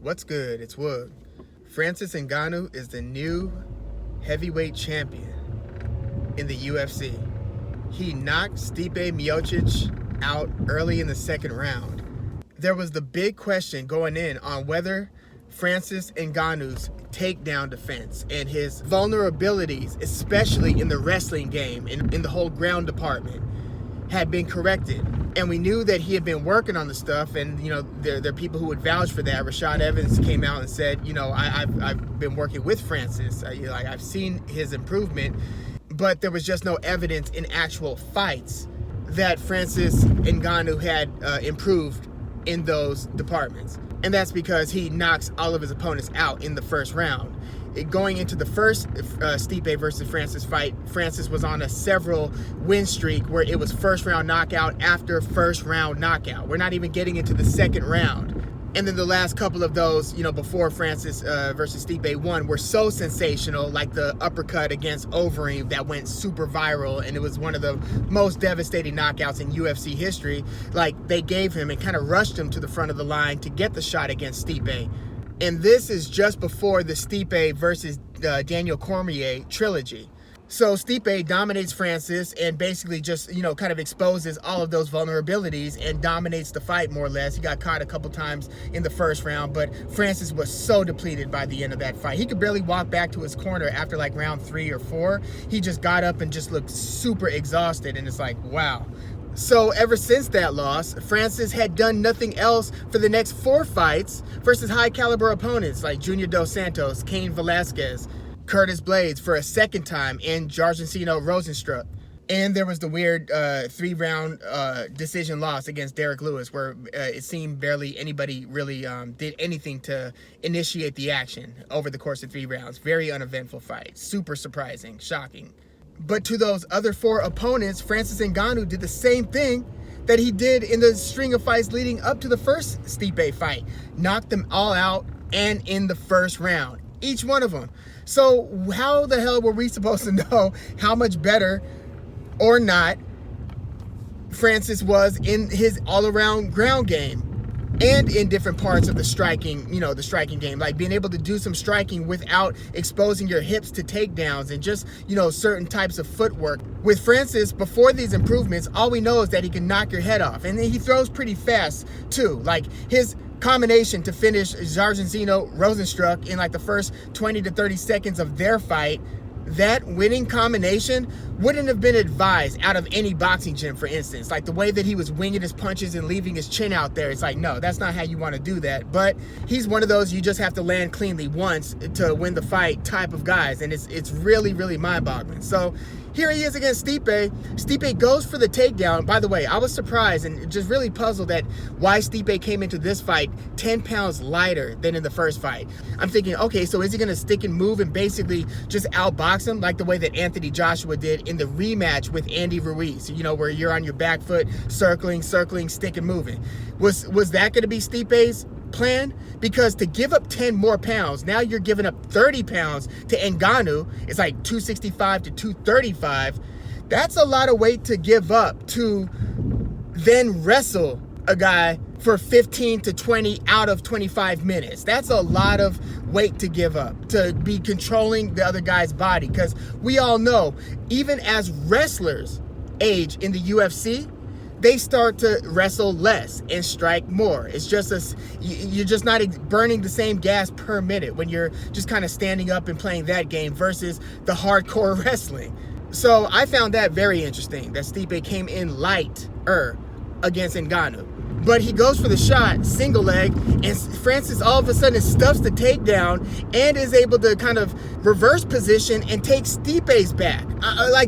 What's good? It's Woog. Francis Ngannou is the new heavyweight champion in the UFC. He knocked Stipe Miocic out early in the second round. There was the big question going in on whether Francis Ngannou's takedown defense and his vulnerabilities, especially in the wrestling game, in the whole ground department, had been corrected. And we knew that he had been working on the stuff, and there are people who would vouch for that. Rashad Evans came out and said, I've been working with Francis. I've seen his improvement, but there was just no evidence in actual fights that Francis Ngannou had improved in those departments. And that's because he knocks all of his opponents out in the first round. Going into the first Stipe versus Francis fight, Francis was on a several win streak where it was first round knockout after first round knockout. We're not even getting into the second round. And then the last couple of those, before Francis versus Stipe won, were so sensational, like the uppercut against Overeem that went super viral, and it was one of the most devastating knockouts in UFC history. Like, they gave him and kind of rushed him to the front of the line to get the shot against Stipe. And this is just before the Stipe versus Daniel Cormier trilogy. So Stipe dominates Francis and basically just, kind of exposes all of those vulnerabilities and dominates the fight more or less. He got caught a couple times in the first round, but Francis was so depleted by the end of that fight. He could barely walk back to his corner after like round 3 or 4. He just got up and just looked super exhausted, and it's like, wow. So ever since that loss, Francis had done nothing else for the next 4 fights versus high caliber opponents like Junior Dos Santos, Cain Velasquez, Curtis Blaydes for a second time, and Jairzinho Rozenstruik. And there was the weird 3-round decision loss against Derrick Lewis, where it seemed barely anybody really did anything to initiate the action over the course of 3 rounds. Very uneventful fight. Super surprising, shocking. But to those other 4 opponents, Francis Ngannou did the same thing that he did in the string of fights leading up to the first Stipe fight. Knocked them all out, and in the first round. Each one of them. So how the hell were we supposed to know how much better or not Francis was in his all-around ground game and in different parts of the striking, the striking game, like being able to do some striking without exposing your hips to takedowns and just, certain types of footwork. With Francis, before these improvements, all we know is that he can knock your head off, and then he throws pretty fast too. Like his combination to finish Jairzinho Rozenstruik in like the first 20 to 30 seconds of their fight, that winning combination wouldn't have been advised out of any boxing gym, for instance. Like the way that he was winging his punches and leaving his chin out there, it's like, no, that's not how you want to do that. But he's one of those you just have to land cleanly once to win the fight type of guys, and it's really, really mind-boggling. So here he is against Stipe. Stipe goes for the takedown. By the way, I was surprised and just really puzzled at why Stipe came into this fight 10 pounds lighter than in the first fight. I'm thinking, okay, so is he going to stick and move and basically just outbox him like the way that Anthony Joshua did in the rematch with Andy Ruiz, where you're on your back foot, circling, stick and moving? Was that going to be Stipe's plan? Because to give up 10 more pounds, now you're giving up 30 pounds to Ngannou. It's like 265 to 235. That's a lot of weight to give up to then wrestle a guy for 15 to 20 out of 25 minutes. That's a lot of weight to give up, to be controlling the other guy's body. Because we all know, even as wrestlers age in the UFC, they start to wrestle less and strike more. It's just you're just not burning the same gas per minute when you're just kind of standing up and playing that game versus the hardcore wrestling. So I found that very interesting, that Stipe came in lighter against Ngannou. But he goes for the shot, single leg, and Francis all of a sudden stuffs the takedown and is able to kind of reverse position and take Stipe's back.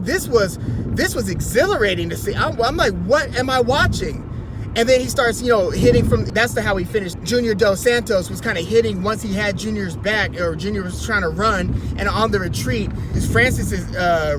This was exhilarating to see. I'm like, what am I watching? And then he starts, hitting from, that's how he finished. Junior Dos Santos was kind of hitting once he had Junior's back, or Junior was trying to run, and on the retreat, Francis's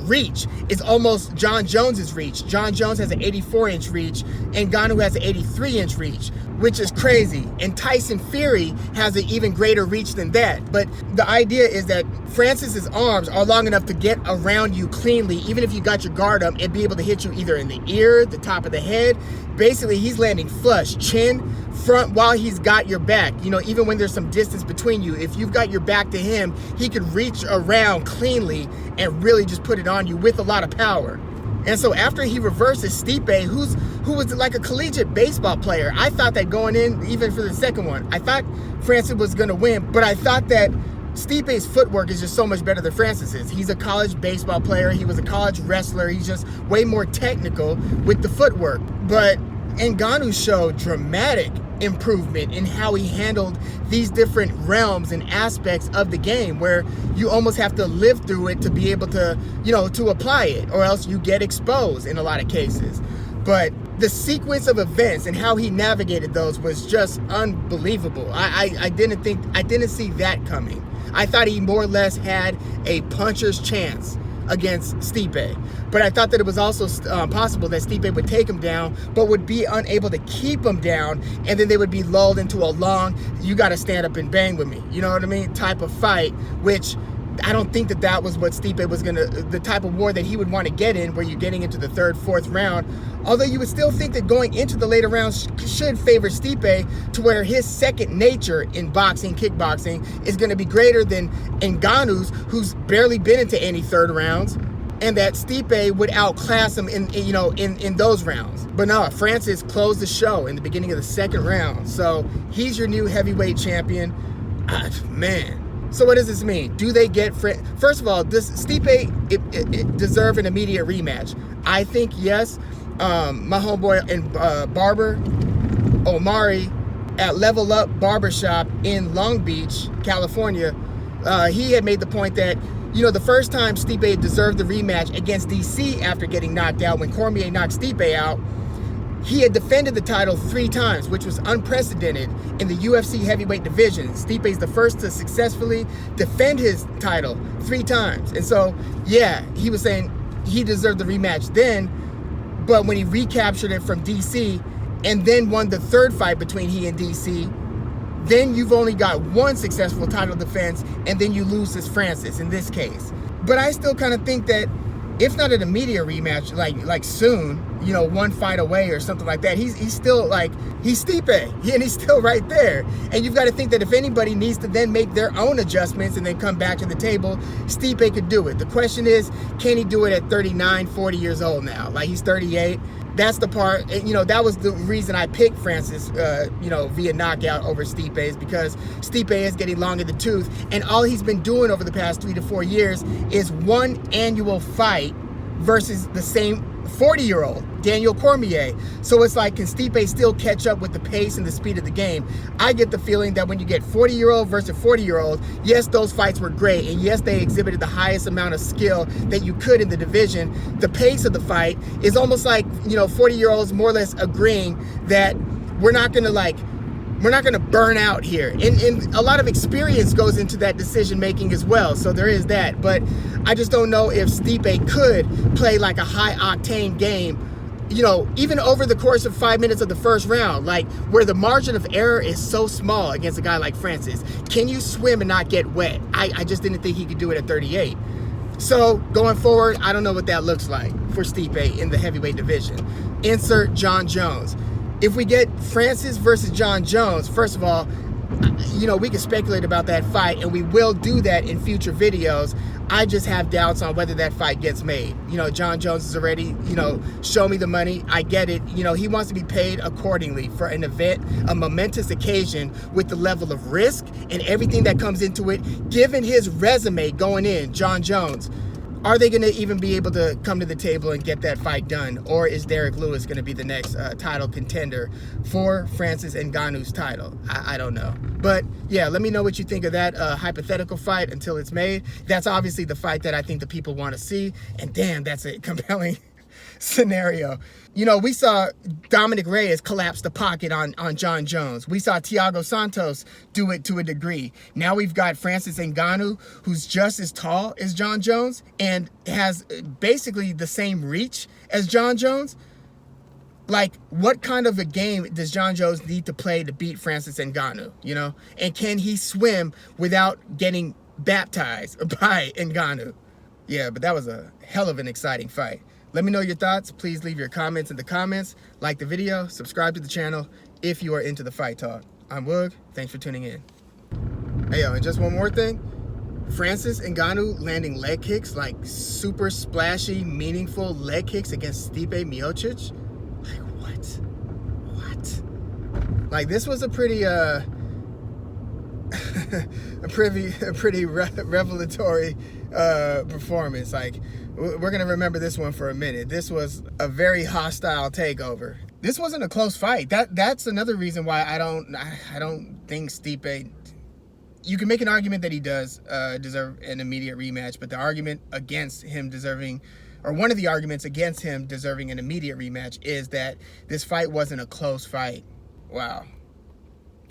reach is almost Jon Jones's reach. Jon Jones has an 84-inch reach, and Ngannou has an 83-inch reach, which is crazy. And Tyson Fury has an even greater reach than that. But the idea is that Francis's arms are long enough to get around you cleanly, even if you got your guard up, and be able to hit you either in the ear, the top of the head. Basically, he's landing flush, chin, front, while he's got your back. You know, even when there's some distance between you, if you've got your back to him, he could reach around cleanly and really just put it on you with a lot of power. And so after he reverses Stipe, who was like a collegiate baseball player, I thought that going in, even for the second one, I thought Francis was going to win, but I thought that Stipe's footwork is just so much better than Francis's. He's a college baseball player. He was a college wrestler. He's just way more technical with the footwork. But Ngannou showed dramatic improvement in how he handled these different realms and aspects of the game, where you almost have to live through it to be able to, you know, to apply it, or else you get exposed in a lot of cases. But the sequence of events and how he navigated those was just unbelievable. I didn't see that coming. I thought he more or less had a puncher's chance against Stipe, but I thought that it was also possible that Stipe would take him down, but would be unable to keep him down, and then they would be lulled into a long, you got to stand up and bang with me, you know what I mean, type of fight, which I don't think that that was what Stipe was the type of war that he would want to get in, where you're getting into the third, fourth round. Although you would still think that going into the later rounds should favor Stipe, to where his second nature in boxing, kickboxing, is going to be greater than Ngannou's, who's barely been into any third rounds, and that Stipe would outclass him in those rounds. But no, Francis closed the show in the beginning of the second round. So he's your new heavyweight champion. Man. So what does this mean? Do they get... First of all, does Stipe deserve an immediate rematch? I think yes. My homeboy and barber, Omari, at Level Up Barbershop in Long Beach, California, he had made the point that, you know, the first time Stipe deserved the rematch against DC after getting knocked out, when Cormier knocked Stipe out, he had defended the title 3 times, which was unprecedented in the UFC heavyweight division. Stipe is the first to successfully defend his title 3 times. And so, yeah, he was saying he deserved the rematch then, but when he recaptured it from DC and then won the third fight between he and DC, then you've only got 1 successful title defense, and then you lose to Francis in this case. But I still kind of think that, if not an immediate rematch, like soon, you know, 1 fight away or something like that, he's still like, he's Stipe, and he's still right there. And you've got to think that if anybody needs to then make their own adjustments and then come back to the table, Stipe could do it. The question is, can he do it at 39, 40 years old now? Like, he's 38. That's the part, you know, that was the reason I picked Francis, via knockout over Stipe, is because Stipe is getting long in the tooth, and all he's been doing over the past 3 to 4 years is 1 annual fight versus the same 40-year-old, Daniel Cormier. So it's like, can Stipe still catch up with the pace and the speed of the game? I get the feeling that when you get 40-year-old versus 40-year-old, yes, those fights were great, and yes, they exhibited the highest amount of skill that you could in the division. The pace of the fight is almost like, you know, 40-year-olds more or less agreeing that we're not going to burn out here. And a lot of experience goes into that decision making as well. So there is that. But I just don't know if Stipe could play like a high octane game, you know, even over the course of 5 minutes of the first round, like where the margin of error is so small against a guy like Francis. Can you swim and not get wet? I just didn't think he could do it at 38. So going forward, I don't know what that looks like for Stipe in the heavyweight division. Insert Jon Jones. If we get Francis versus Jon Jones, first of all, you know, we can speculate about that fight, and we will do that in future videos. I just have doubts on whether that fight gets made. You know, Jon Jones is already, you know, show me the money. I get it. You know, he wants to be paid accordingly for an event, a momentous occasion with the level of risk and everything that comes into it. Given his resume going in, Jon Jones, are they going to even be able to come to the table and get that fight done? Or is Derrick Lewis going to be the next title contender for Francis Ngannou's title? I don't know. But yeah, let me know what you think of that hypothetical fight until it's made. That's obviously the fight that I think the people want to see. And damn, that's a compelling scenario. You know, we saw Dominic Reyes collapse the pocket on Jon Jones. We saw Thiago Santos do it to a degree. Now we've got Francis Ngannou, who's just as tall as Jon Jones and has basically the same reach as Jon Jones. Like, what kind of a game does Jon Jones need to play to beat Francis Ngannou, you know? And can he swim without getting baptized by Ngannou? Yeah, but that was a hell of an exciting fight. Let me know your thoughts. Please leave your comments in the comments. Like the video, subscribe to the channel if you are into the fight talk. I'm Woog. Thanks for tuning in. Hey, yo, and just one more thing. Francis Ngannou landing leg kicks, like super splashy, meaningful leg kicks against Stipe Miocic. Like, what? Like, this was a pretty, revelatory performance. Like, we're gonna remember this one for a minute. This was a very hostile takeover. This wasn't a close fight. That's another reason why I don't think Stipe. You can make an argument that he does deserve an immediate rematch, but the argument against him deserving, or one of the arguments against him deserving an immediate rematch, is that this fight wasn't a close fight. Wow.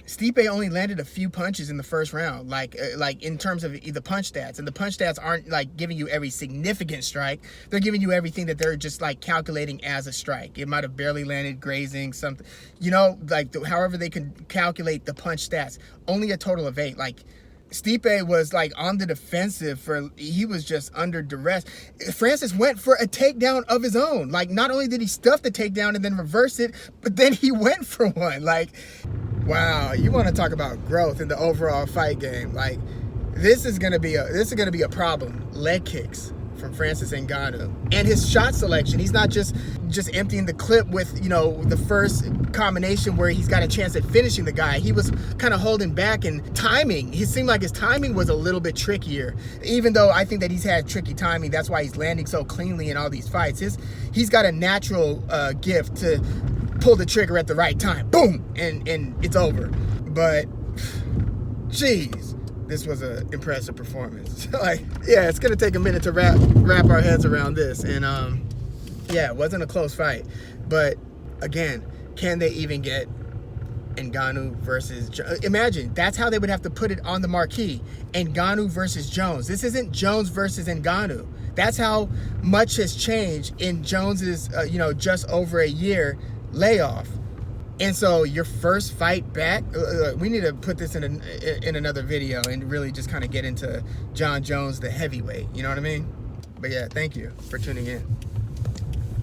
Stipe only landed a few punches in the first round, like in terms of the punch stats. And the punch stats aren't like giving you every significant strike. They're giving you everything that they're just like calculating as a strike. It might have barely landed, grazing, something. You know, like however they can calculate the punch stats. Only a total of 8. Like, Stipe was like on the defensive he was just under duress. Francis went for a takedown of his own. Like, not only did he stuff the takedown and then reverse it, but then he went for one. Like, wow, you want to talk about growth in the overall fight game. Like, this is gonna be a problem. Leg kicks from Francis Ngannou. And his shot selection. He's not just emptying the clip with, you know, the first combination where he's got a chance at finishing the guy. He was kind of holding back, and timing. He seemed like his timing was a little bit trickier. Even though I think that he's had tricky timing, that's why he's landing so cleanly in all these fights. He's got a natural gift to pull the trigger at the right time. Boom! And it's over. But, jeez. This was an impressive performance. Like, yeah, it's gonna take a minute to wrap our heads around this. And yeah, it wasn't a close fight. But again, can they even get Ngannou versus imagine, that's how they would have to put it on the marquee. Ngannou versus Jones. This isn't Jones versus Ngannou. That's how much has changed in Jones's just over a year layoff. And so your first fight back, we need to put this in another video and really just kind of get into Jon Jones, the heavyweight. You know what I mean? But yeah, thank you for tuning in.